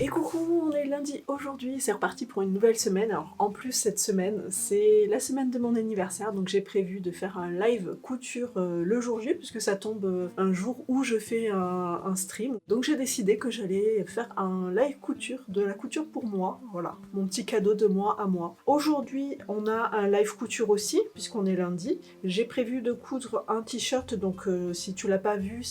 Et coucou, on est lundi aujourd'hui, c'est reparti pour une nouvelle semaine. Alors en plus cette semaine, c'est la semaine de mon anniversaire, donc j'ai prévu de faire un live couture le jour J, puisque ça tombe un jour où je fais un stream. Donc j'ai décidé que j'allais faire un live couture, de la couture pour moi, voilà, mon petit cadeau de moi à moi. Aujourd'hui, on a un live couture aussi, puisqu'on est lundi. J'ai prévu de coudre un t-shirt, donc si tu l'as pas vu,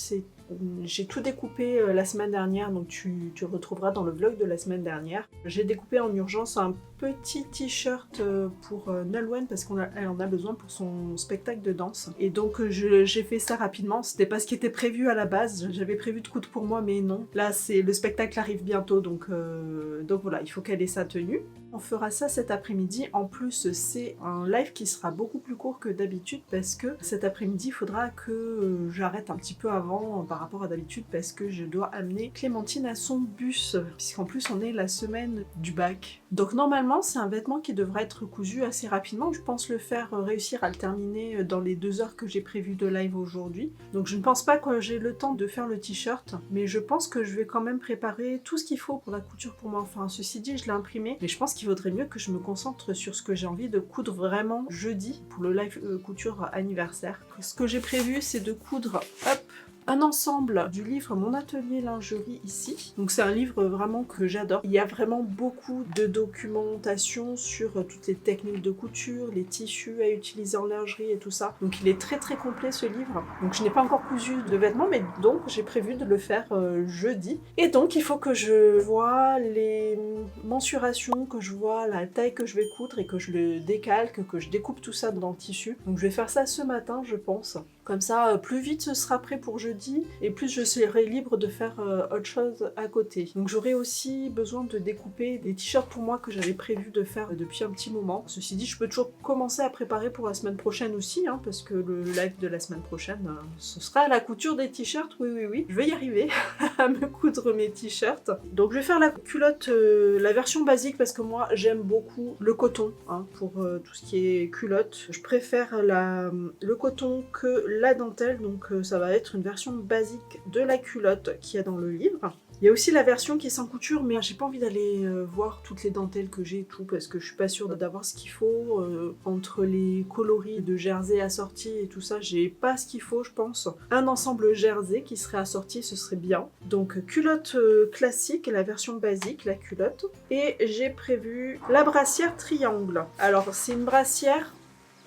j'ai tout découpé la semaine dernière, donc tu retrouveras dans le vlog de la semaine dernière. J'ai découpé en urgence un petit t-shirt pour Nolwenn parce qu'elle en a besoin pour son spectacle de danse. Et donc j'ai fait ça rapidement, c'était pas ce qui était prévu à la base, j'avais prévu de coudre pour moi mais non. Là le spectacle arrive bientôt donc voilà, il faut qu'elle ait sa tenue. On fera ça cet après-midi. En plus, c'est un live qui sera beaucoup plus court que d'habitude parce que cet après-midi, il faudra que j'arrête un petit peu avant par rapport à d'habitude parce que je dois amener Clémentine à son bus puisqu'en plus on est la semaine du bac. Donc normalement, c'est un vêtement qui devrait être cousu assez rapidement. Je pense le faire réussir à le terminer dans les 2 heures que j'ai prévues de live aujourd'hui. Donc je ne pense pas que j'ai le temps de faire le t-shirt, mais je pense que je vais quand même préparer tout ce qu'il faut pour la couture pour moi. Enfin, ceci dit, je l'ai imprimé, mais je pense qu'il vaudrait mieux que je me concentre sur ce que j'ai envie de coudre vraiment jeudi pour le live couture anniversaire. Ce que j'ai prévu, c'est de coudre, hop, un ensemble du livre Mon atelier lingerie ici. Donc c'est un livre vraiment que j'adore. Il y a vraiment beaucoup de documentation sur toutes les techniques de couture, les tissus à utiliser en lingerie et tout ça. Donc il est très très complet ce livre. Donc je n'ai pas encore cousu de vêtements, mais donc j'ai prévu de le faire jeudi. Et donc il faut que je vois les mensurations, que je vois la taille que je vais coudre et que je le décalque, que je découpe tout ça dans le tissu. Donc je vais faire ça ce matin je pense. Comme ça, plus vite ce sera prêt pour jeudi et plus je serai libre de faire autre chose à côté. Donc j'aurai aussi besoin de découper des t-shirts pour moi que j'avais prévu de faire depuis un petit moment. Ceci dit, je peux toujours commencer à préparer pour la semaine prochaine aussi, hein, parce que le live de la semaine prochaine, ce sera la couture des t-shirts, oui. Je vais y arriver à me coudre mes t-shirts. Donc je vais faire la culotte, la version basique, parce que moi j'aime beaucoup le coton, hein, pour tout ce qui est culotte. Je préfère le coton que la dentelle, donc ça va être une version basique de la culotte qu'il y a dans le livre. Il y a aussi la version qui est sans couture, mais j'ai pas envie d'aller voir toutes les dentelles que j'ai et tout, parce que je suis pas sûre d'avoir ce qu'il faut. Entre les coloris de jersey assortis et tout ça, j'ai pas ce qu'il faut, je pense. Un ensemble jersey qui serait assorti, ce serait bien. Donc culotte classique, la version basique, la culotte. Et j'ai prévu la brassière triangle. Alors c'est une brassière,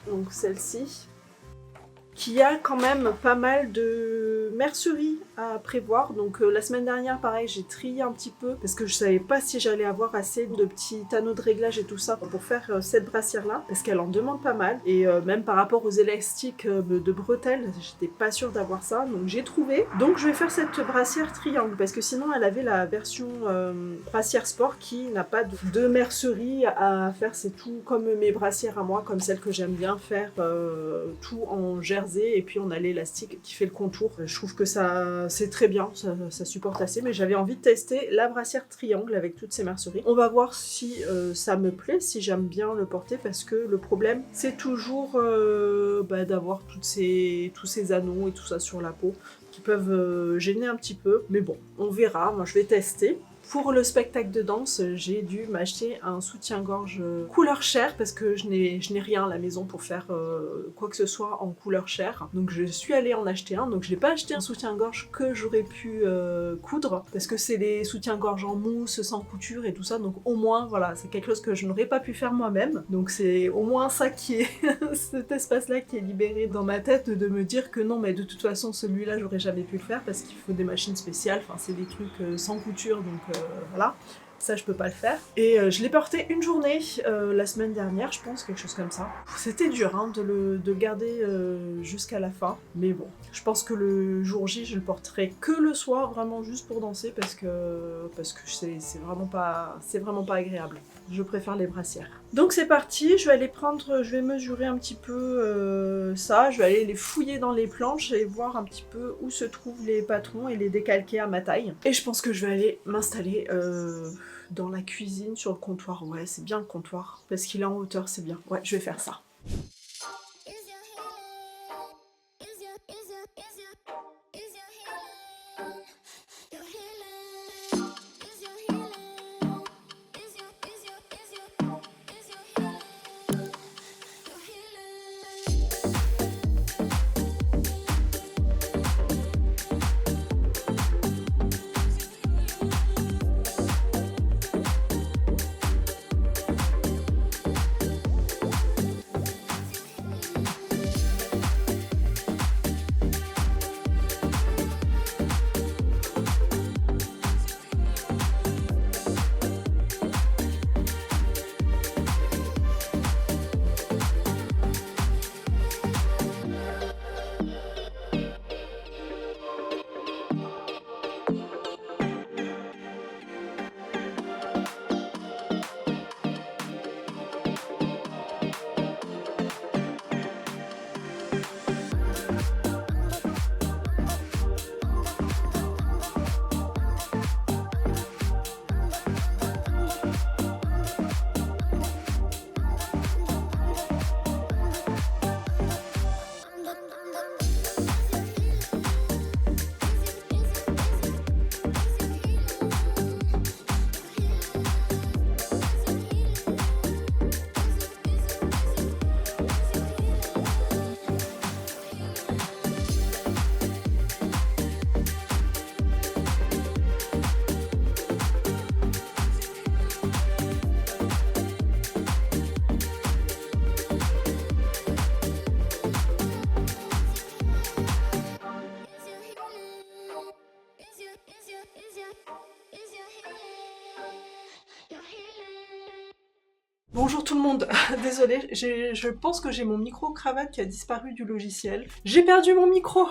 donc celle-ci, qui a quand même pas mal de mercerie à prévoir. Donc la semaine dernière, pareil, j'ai trié un petit peu parce que je savais pas si j'allais avoir assez de petits anneaux de réglage et tout ça pour faire cette brassière-là, parce qu'elle en demande pas mal. Et même par rapport aux élastiques de bretelles, j'étais pas sûre d'avoir ça, donc j'ai trouvé. Donc je vais faire cette brassière triangle, parce que sinon elle avait la version brassière sport qui n'a pas de mercerie à faire. C'est tout comme mes brassières à moi, comme celle que j'aime bien faire, tout en jersey, et puis on a l'élastique qui fait le contour. Je trouve que ça c'est très bien, ça supporte assez, mais j'avais envie de tester la brassière triangle avec toutes ces merceries. On va voir si ça me plaît, si j'aime bien le porter, parce que le problème c'est toujours d'avoir tous ces anneaux et tout ça sur la peau qui peuvent gêner un petit peu, mais bon, on verra, moi je vais tester. Pour le spectacle de danse, j'ai dû m'acheter un soutien-gorge couleur chair parce que je n'ai rien à la maison pour faire quoi que ce soit en couleur chair. Donc je suis allée en acheter un. Donc je n'ai pas acheté un soutien-gorge que j'aurais pu coudre parce que c'est des soutiens-gorge en mousse, sans couture et tout ça. Donc au moins, voilà, c'est quelque chose que je n'aurais pas pu faire moi-même. Donc c'est au moins ça qui est cet espace-là qui est libéré dans ma tête, de me dire que non, mais de toute façon celui-là j'aurais jamais pu le faire parce qu'il faut des machines spéciales. Enfin c'est des trucs sans couture, donc voilà, ça je peux pas le faire. Et je l'ai porté une journée la semaine dernière, je pense, quelque chose comme ça. C'était dur hein, de le garder jusqu'à la fin, mais bon, je pense que le jour J je le porterai que le soir, vraiment juste pour danser, parce que c'est vraiment pas agréable. Je préfère les brassières. Donc c'est parti, je vais mesurer un petit peu ça, je vais aller les fouiller dans les planches et voir un petit peu où se trouvent les patrons et les décalquer à ma taille. Et je pense que je vais aller m'installer dans la cuisine, sur le comptoir. Ouais, c'est bien le comptoir, parce qu'il est en hauteur, c'est bien. Ouais, je vais faire ça. Bonjour tout le monde, désolée, je pense que j'ai mon micro-cravate qui a disparu du logiciel. J'ai perdu mon micro.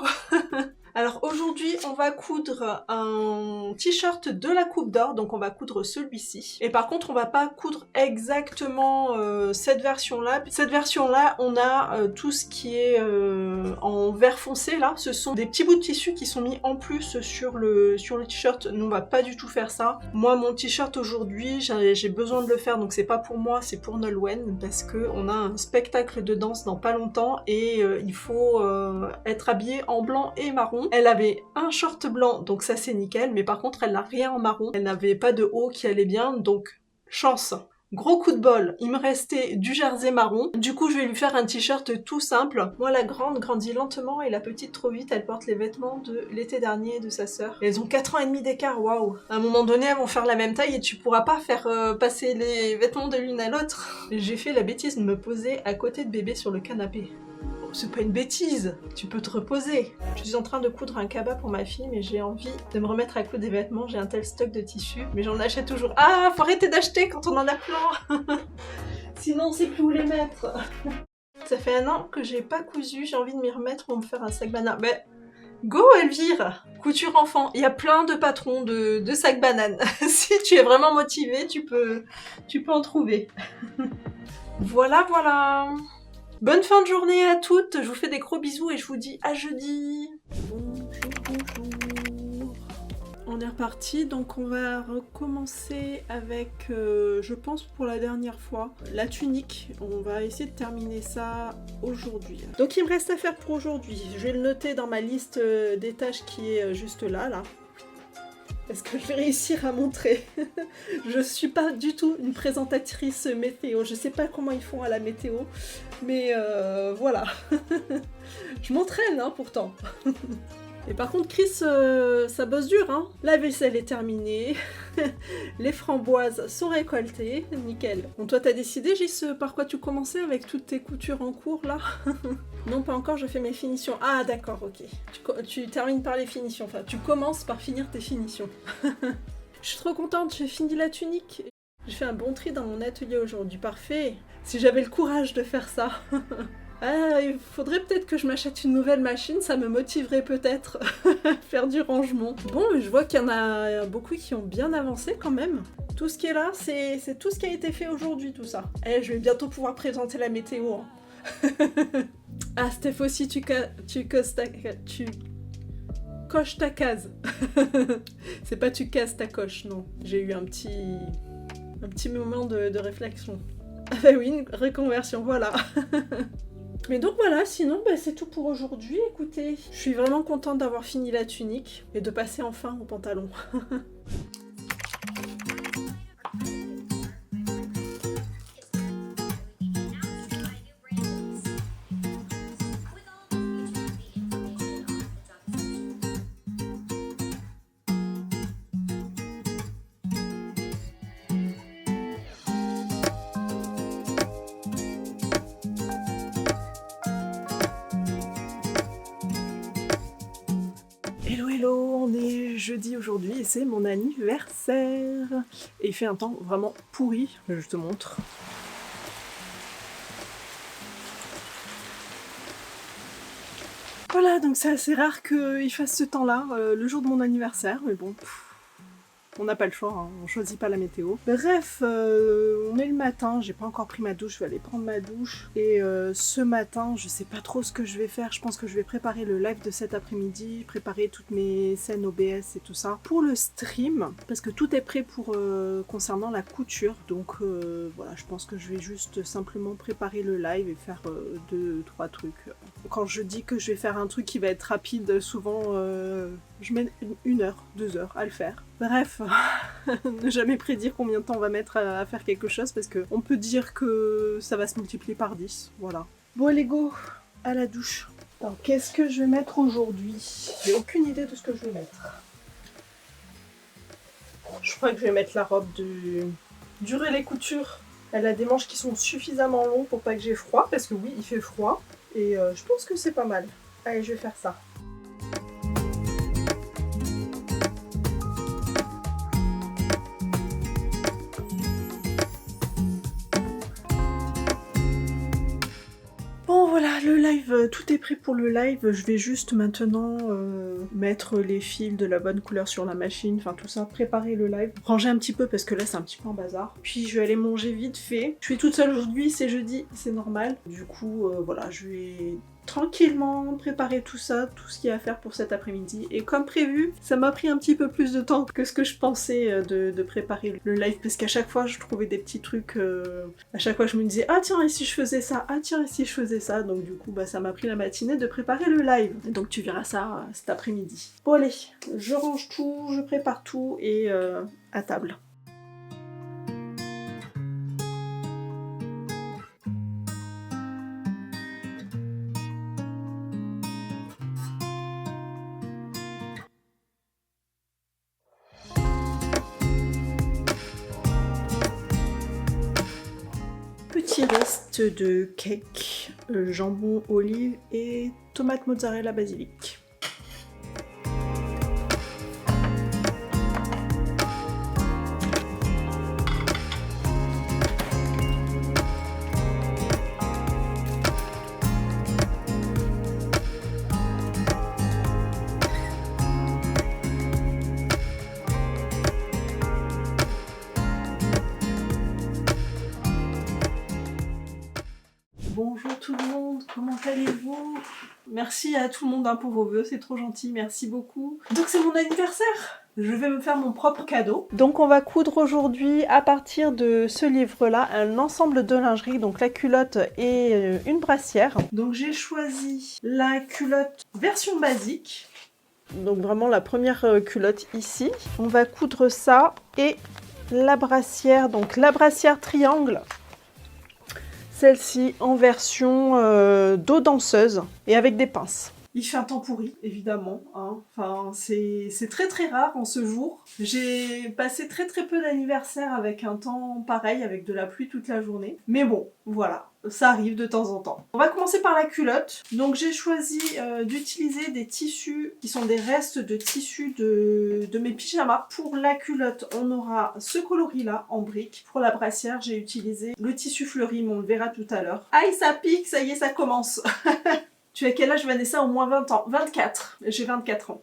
Alors aujourd'hui, on va coudre un t-shirt de la Coupe d'Or, donc on va coudre celui-ci. Et par contre, on va pas coudre exactement cette version-là. Cette version-là, on a tout ce qui est en vert foncé là. Ce sont des petits bouts de tissu qui sont mis en plus sur le t-shirt. Nous, on va pas du tout faire ça. Moi, mon t-shirt aujourd'hui, j'ai besoin de le faire, donc c'est pas pour moi, c'est pour Nolwenn, parce que on a un spectacle de danse dans pas longtemps et il faut être habillé en blanc et marron. Elle avait un short blanc, donc ça c'est nickel, mais par contre elle n'a rien en marron. Elle n'avait pas de haut qui allait bien, donc chance. Gros coup de bol, il me restait du jersey marron. Du coup, je vais lui faire un t-shirt tout simple. Moi, la grande grandit lentement et la petite trop vite. Elle porte les vêtements de l'été dernier de sa sœur. Elles ont 4 ans et demi d'écart, waouh. À un moment donné, elles vont faire la même taille et tu pourras pas faire passer les vêtements de l'une à l'autre. J'ai fait la bêtise de me poser à côté de bébé sur le canapé. C'est pas une bêtise, tu peux te reposer. Je suis en train de coudre un cabas pour ma fille, mais j'ai envie de me remettre à coudre des vêtements. J'ai un tel stock de tissus, mais j'en achète toujours. Ah, faut arrêter d'acheter quand on en a plein. Sinon, on sait plus où les mettre. Ça fait 1 an que j'ai pas cousu, j'ai envie de m'y remettre pour me faire un sac banane. Mais go Elvire! Couture enfant, il y a plein de patrons de sacs bananes. Si tu es vraiment motivé, tu peux en trouver. Voilà, voilà. Bonne fin de journée à toutes, je vous fais des gros bisous et je vous dis à jeudi. Bonjour. On est reparti, donc on va recommencer avec, je pense pour la dernière fois, la tunique. On va essayer de terminer ça aujourd'hui. Donc il me reste à faire pour aujourd'hui. Je vais le noter dans ma liste des tâches qui est juste là. Est-ce que je vais réussir à montrer? Je suis pas du tout une présentatrice météo. Je sais pas comment ils font à la météo, mais voilà. Je m'entraîne, hein, pourtant. Et par contre, Chris, ça bosse dur, hein. La vaisselle est terminée. Les framboises sont récoltées. Nickel. Bon, toi, t'as décidé, Gis, par quoi tu commençais avec toutes tes coutures en cours, là? Non, pas encore, je fais mes finitions. Ah, d'accord, ok. Tu termines par les finitions. Enfin, tu commences par finir tes finitions. Je suis trop contente, j'ai fini la tunique. J'ai fait un bon tri dans mon atelier aujourd'hui. Parfait. Si j'avais le courage de faire ça. Ah, il faudrait peut-être que je m'achète une nouvelle machine, ça me motiverait peut-être à faire du rangement. Bon, je vois qu'il y en a beaucoup qui ont bien avancé quand même. Tout ce qui est là, c'est tout ce qui a été fait aujourd'hui, tout ça. Eh, je vais bientôt pouvoir présenter la météo. Hein. Ah, Steph aussi, tu coches ta case. C'est pas tu casses ta coche, non. J'ai eu un petit moment de réflexion. Ah bah oui, une reconversion, voilà. Mais donc voilà, sinon c'est tout pour aujourd'hui. Écoutez, je suis vraiment contente d'avoir fini la tunique et de passer enfin au pantalon. Hello, on est jeudi aujourd'hui et c'est mon anniversaire. Et il fait un temps vraiment pourri, je te montre. Voilà, donc c'est assez rare qu'il fasse ce temps-là, le jour de mon anniversaire, mais bon... On n'a pas le choix, hein, on choisit pas la météo. Bref, on est le matin, j'ai pas encore pris ma douche, je vais aller prendre ma douche. Et ce matin, je sais pas trop ce que je vais faire, je pense que je vais préparer le live de cet après-midi, préparer toutes mes scènes OBS et tout ça pour le stream, parce que tout est prêt pour concernant la couture. Donc voilà, je pense que je vais juste simplement préparer le live et faire 2-3 trucs. Quand je dis que je vais faire un truc qui va être rapide, souvent je mets 1 heure, 2 heures à le faire. Bref, ne jamais prédire combien de temps on va mettre à faire quelque chose parce qu'on peut dire que ça va se multiplier par 10, voilà. Bon allez go, à la douche. Alors qu'est-ce que je vais mettre aujourd'hui? J'ai aucune idée de ce que je vais mettre. Je crois que je vais mettre la robe de Durer les coutures. Elle a des manches qui sont suffisamment longues pour pas que j'ai froid, parce que oui, il fait froid. Et je pense que c'est pas mal. Allez, je vais faire ça. live, tout est prêt pour le live. Je vais juste maintenant mettre les fils de la bonne couleur sur la machine, enfin tout ça, préparer le live. Ranger un petit peu parce que là c'est un petit peu en bazar. Puis je vais aller manger vite fait. Je suis toute seule aujourd'hui, c'est jeudi, c'est normal. Du coup, voilà, je vais tranquillement préparer tout ça, tout ce qu'il y a à faire pour cet après-midi. Et comme prévu, ça m'a pris un petit peu plus de temps que ce que je pensais de préparer le live, parce qu'à chaque fois je trouvais des petits trucs, à chaque fois je me disais ah tiens et si je faisais ça, ah tiens et si je faisais ça, donc du coup bah ça m'a pris la matinée de préparer le live. Et donc tu verras ça cet après-midi. Bon allez, je range tout, je prépare tout et à table. Petit reste de cake, jambon, olive et tomate mozzarella basilic. Bonjour tout le monde, comment allez-vous? Merci à tout le monde pour vos vœux, c'est trop gentil, merci beaucoup. Donc c'est mon anniversaire, je vais me faire mon propre cadeau. Donc on va coudre aujourd'hui à partir de ce livre-là un ensemble de lingerie, donc la culotte et une brassière. Donc j'ai choisi la culotte version basique. Donc vraiment la première culotte ici. On va coudre ça et la brassière, donc la brassière triangle. Celle-ci en version dos danseuse et avec des pinces. Il fait un temps pourri, évidemment. Hein. Enfin, c'est très très rare en ce jour. J'ai passé très très peu d'anniversaires avec un temps pareil, avec de la pluie toute la journée. Mais bon, voilà, ça arrive de temps en temps. On va commencer par la culotte. Donc j'ai choisi d'utiliser des tissus qui sont des restes de tissus de mes pyjamas. Pour la culotte, on aura ce coloris-là en brique. Pour la brassière, j'ai utilisé le tissu fleuri, mais on le verra tout à l'heure. Aïe, ça pique, ça y est, ça commence. Tu as quel âge, Vanessa? Au moins 20 ans. 24. J'ai 24 ans.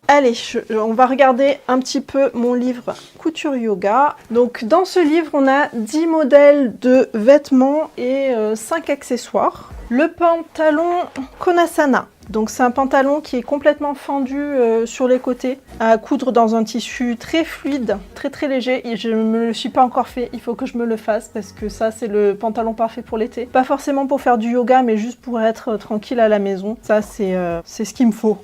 Allez, on va regarder un petit peu mon livre Couture Yoga. Donc dans ce livre, on a 10 modèles de vêtements et 5 accessoires. Le pantalon Konasana. Donc c'est un pantalon qui est complètement fendu sur les côtés, à coudre dans un tissu très fluide, très très léger. Et je ne me le suis pas encore fait, il faut que je me le fasse parce que ça c'est le pantalon parfait pour l'été. Pas forcément pour faire du yoga, mais juste pour être tranquille à la maison. Ça c'est ce qu'il me faut.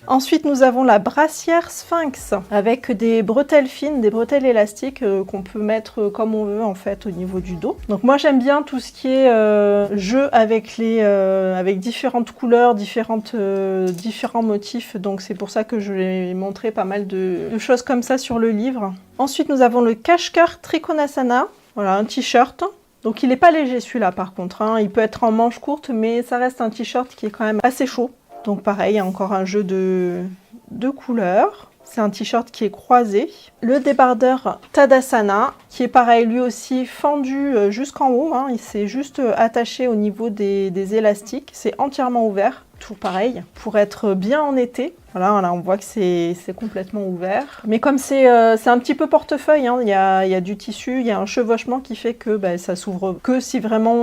Ensuite, nous avons la brassière Sphinx avec des bretelles fines, des bretelles élastiques qu'on peut mettre comme on veut en fait au niveau du dos. Donc moi j'aime bien tout ce qui est jeu avec avec différentes couleurs, différents motifs. Donc c'est pour ça que je vais montrer pas mal de choses comme ça sur le livre. Ensuite, nous avons le cache-cœur Trikonasana. Voilà, un t-shirt. Donc il n'est pas léger celui-là par contre. Hein. Il peut être en manche courte, mais ça reste un t-shirt qui est quand même assez chaud. Donc pareil, il y a encore un jeu de couleurs. C'est un t-shirt qui est croisé. Le débardeur Tadasana, qui est pareil, lui aussi fendu jusqu'en haut. Hein. Il s'est juste attaché au niveau des élastiques. C'est entièrement ouvert. Toujours pareil, pour être bien en été. Voilà, on voit que c'est complètement ouvert. Mais comme c'est un petit peu portefeuille, hein, il y a du tissu, il y a un chevauchement qui fait que ça s'ouvre que si vraiment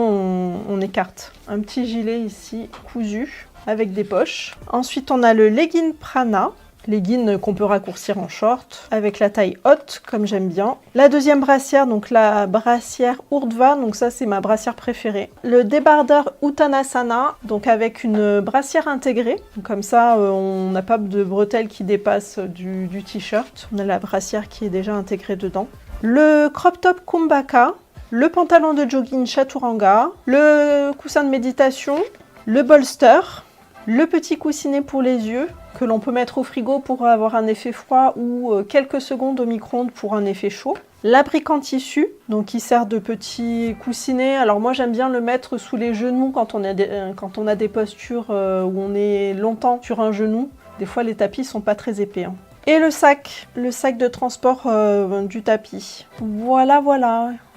on écarte. Un petit gilet ici, cousu, avec des poches. Ensuite, on a le legging Prana. Legging qu'on peut raccourcir en short avec la taille haute comme j'aime bien. La deuxième brassière, donc la brassière Urdhva, donc ça c'est ma brassière préférée. Le débardeur Uttanasana, donc avec une brassière intégrée. Donc comme ça on n'a pas de bretelles qui dépassent du t-shirt. On a la brassière qui est déjà intégrée dedans. Le crop top Kumbhaka, le pantalon de jogging Chaturanga, le coussin de méditation, le bolster, le petit coussinet pour les yeux que l'on peut mettre au frigo pour avoir un effet froid ou quelques secondes au micro-ondes pour un effet chaud. L'abric en tissu, donc qui sert de petit coussinet. Alors moi j'aime bien le mettre sous les genoux quand on a des postures où on est longtemps sur un genou. Des fois les tapis sont pas très épais. Hein. Et le sac de transport du tapis. Voilà.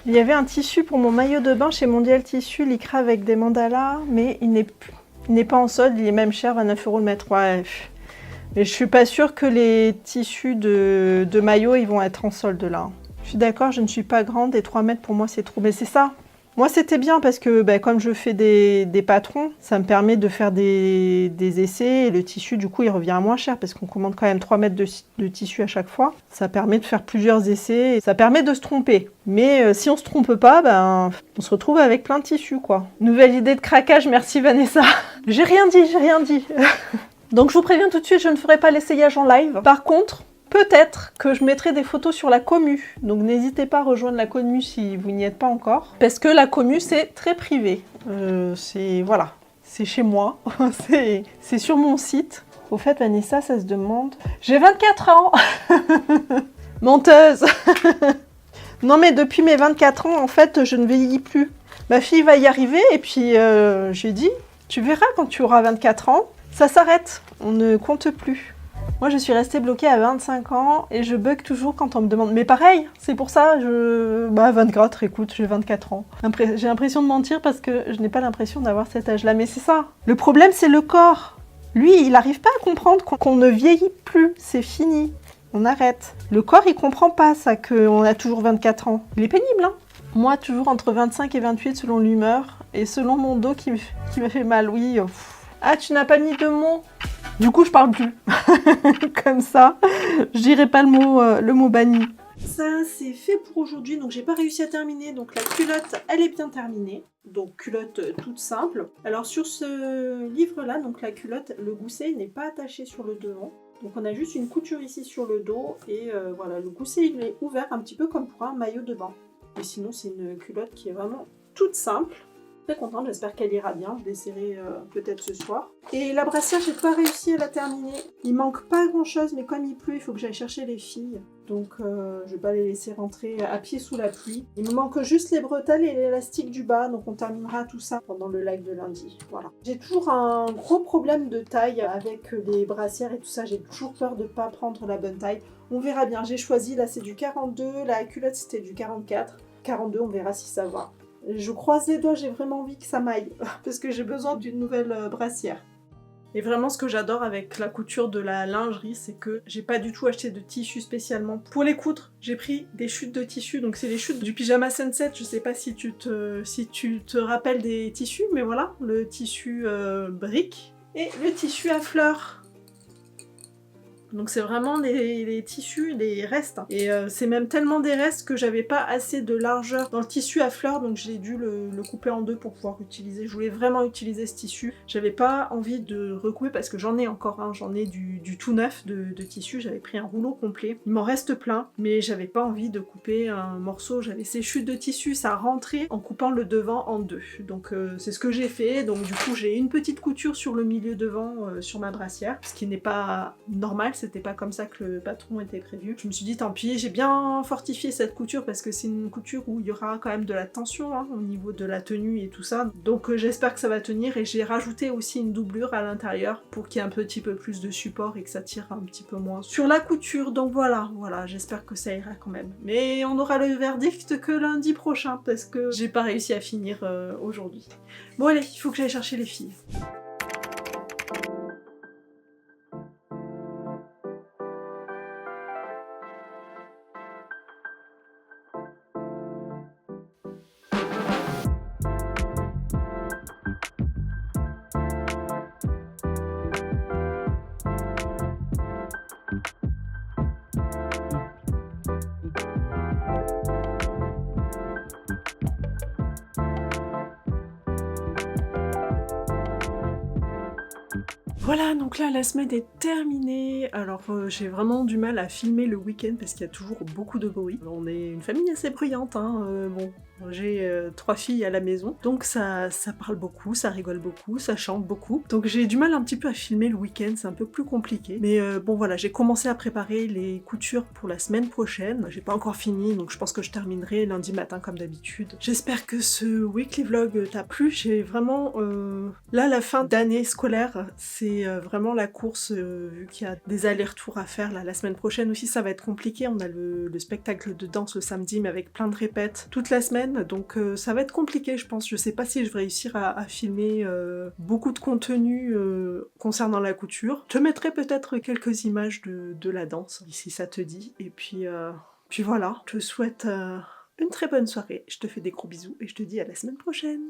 Il y avait un tissu pour mon maillot de bain chez Mondial Tissu, lycra avec des mandalas, mais il n'est pas en solde, il est même cher, 29 € le mètre. Ouais. Mais je suis pas sûre que les tissus de maillot ils vont être en solde là. Je suis d'accord, je ne suis pas grande et 3 mètres pour moi c'est trop. Mais c'est ça. Moi c'était bien parce que comme je fais des patrons, ça me permet de faire des essais et le tissu du coup il revient à moins cher parce qu'on commande quand même 3 mètres de tissu à chaque fois. Ça permet de faire plusieurs essais et ça permet de se tromper. Mais si on se trompe pas, on se retrouve avec plein de tissus quoi. Nouvelle idée de craquage, merci Vanessa. J'ai rien dit. Donc je vous préviens tout de suite, je ne ferai pas l'essayage en live. Par contre, peut-être que je mettrai des photos sur la commu. Donc n'hésitez pas à rejoindre la commu si vous n'y êtes pas encore. Parce que la commu, c'est très privé. Voilà, c'est chez moi. c'est sur mon site. Au fait, Vanessa, ça se demande... J'ai 24 ans. Menteuse. Non mais depuis mes 24 ans, en fait, je ne vieillis plus. Ma fille va y arriver et puis j'ai dit, tu verras quand tu auras 24 ans, ça s'arrête, on ne compte plus. Moi, je suis restée bloquée à 25 ans et je bug toujours quand on me demande. Mais pareil, c'est pour ça, 24, écoute, j'ai 24 ans. J'ai l'impression de mentir parce que je n'ai pas l'impression d'avoir cet âge-là. Mais c'est ça. Le problème, c'est le corps. Lui, il n'arrive pas à comprendre qu'on ne vieillit plus. C'est fini. On arrête. Le corps, il comprend pas ça, qu'on a toujours 24 ans. Il est pénible, hein. Moi, toujours entre 25 et 28 selon l'humeur et selon mon dos qui me fait mal. Oui. Ah, tu n'as pas mis de mots. Du coup, je parle plus. Comme ça, je dirai pas le mot banni. Ça, c'est fait pour aujourd'hui. Donc, j'ai pas réussi à terminer. Donc, la culotte, elle est bien terminée. Donc, culotte toute simple. Alors, sur ce livre-là, donc la culotte, le gousset n'est pas attaché sur le devant. Donc, on a juste une couture ici sur le dos. Et voilà, le gousset, il est ouvert un petit peu comme pour un maillot de bain. Mais sinon, c'est une culotte qui est vraiment toute simple. Très contente, j'espère qu'elle ira bien. Je l'essaierai peut-être ce soir. Et la brassière, j'ai pas réussi à la terminer. Il manque pas grand chose, mais comme il pleut, il faut que j'aille chercher les filles. Donc je vais pas les laisser rentrer à pied sous la pluie. Il me manque juste les bretelles et l'élastique du bas, donc on terminera tout ça pendant le live de lundi. Voilà. J'ai toujours un gros problème de taille avec les brassières et tout ça. J'ai toujours peur de pas prendre la bonne taille. On verra bien. J'ai choisi, là c'est du 42, la culotte c'était du 44. 42, on verra si ça va. Je croise les doigts, j'ai vraiment envie que ça m'aille, parce que j'ai besoin d'une nouvelle brassière. Et vraiment, ce que j'adore avec la couture de la lingerie, c'est que j'ai pas du tout acheté de tissu spécialement pour les coudre. J'ai pris des chutes de tissu, donc c'est les chutes du pyjama sunset. Je sais pas si tu te rappelles des tissus, mais voilà, le tissu brique et le tissu à fleurs. Donc c'est vraiment les tissus, les restes. Et c'est même tellement des restes que j'avais pas assez de largeur dans le tissu à fleurs, donc j'ai dû le couper en deux pour pouvoir utiliser. Je voulais vraiment utiliser ce tissu. J'avais pas envie de recouper parce que j'en ai encore un, j'en ai du tout neuf de tissu. J'avais pris un rouleau complet. Il m'en reste plein, mais j'avais pas envie de couper un morceau. J'avais ces chutes de tissu, ça rentrait en coupant le devant en deux. Donc c'est ce que j'ai fait. Donc du coup j'ai une petite couture sur le milieu devant sur ma brassière, ce qui n'est pas normal. C'était pas comme ça que le patron était prévu. Je me suis dit tant pis, j'ai bien fortifié cette couture parce que c'est une couture où il y aura quand même de la tension au niveau de la tenue et tout ça. Donc j'espère que ça va tenir et j'ai rajouté aussi une doublure à l'intérieur pour qu'il y ait un petit peu plus de support et que ça tire un petit peu moins sur la couture. Donc voilà, j'espère que ça ira quand même. Mais on aura le verdict que lundi prochain parce que j'ai pas réussi à finir aujourd'hui. Bon allez, il faut que j'aille chercher les filles. Voilà, donc là la semaine est terminée. Alors j'ai vraiment du mal à filmer le week-end parce qu'il y a toujours beaucoup de bruit. On est une famille assez bruyante, bon. J'ai 3 filles à la maison, donc ça parle beaucoup, ça rigole beaucoup, ça chante beaucoup. Donc j'ai du mal un petit peu à filmer le week-end, c'est un peu plus compliqué. Mais bon voilà, j'ai commencé à préparer les coutures pour la semaine prochaine. J'ai pas encore fini, donc je pense que je terminerai lundi matin comme d'habitude. J'espère que ce weekly vlog t'a plu. J'ai vraiment... Là, la fin d'année scolaire, c'est vraiment la course, vu qu'il y a des allers-retours à faire. Là, la semaine prochaine aussi, ça va être compliqué. On a le spectacle de danse le samedi, mais avec plein de répètes toute la semaine. semaine, donc ça va être compliqué je pense. Je sais pas si je vais réussir à filmer beaucoup de contenu concernant la couture. Je te mettrai peut-être quelques images de la danse, si ça te dit. Et puis voilà, je te souhaite une très bonne soirée. Je te fais des gros bisous et je te dis à la semaine prochaine.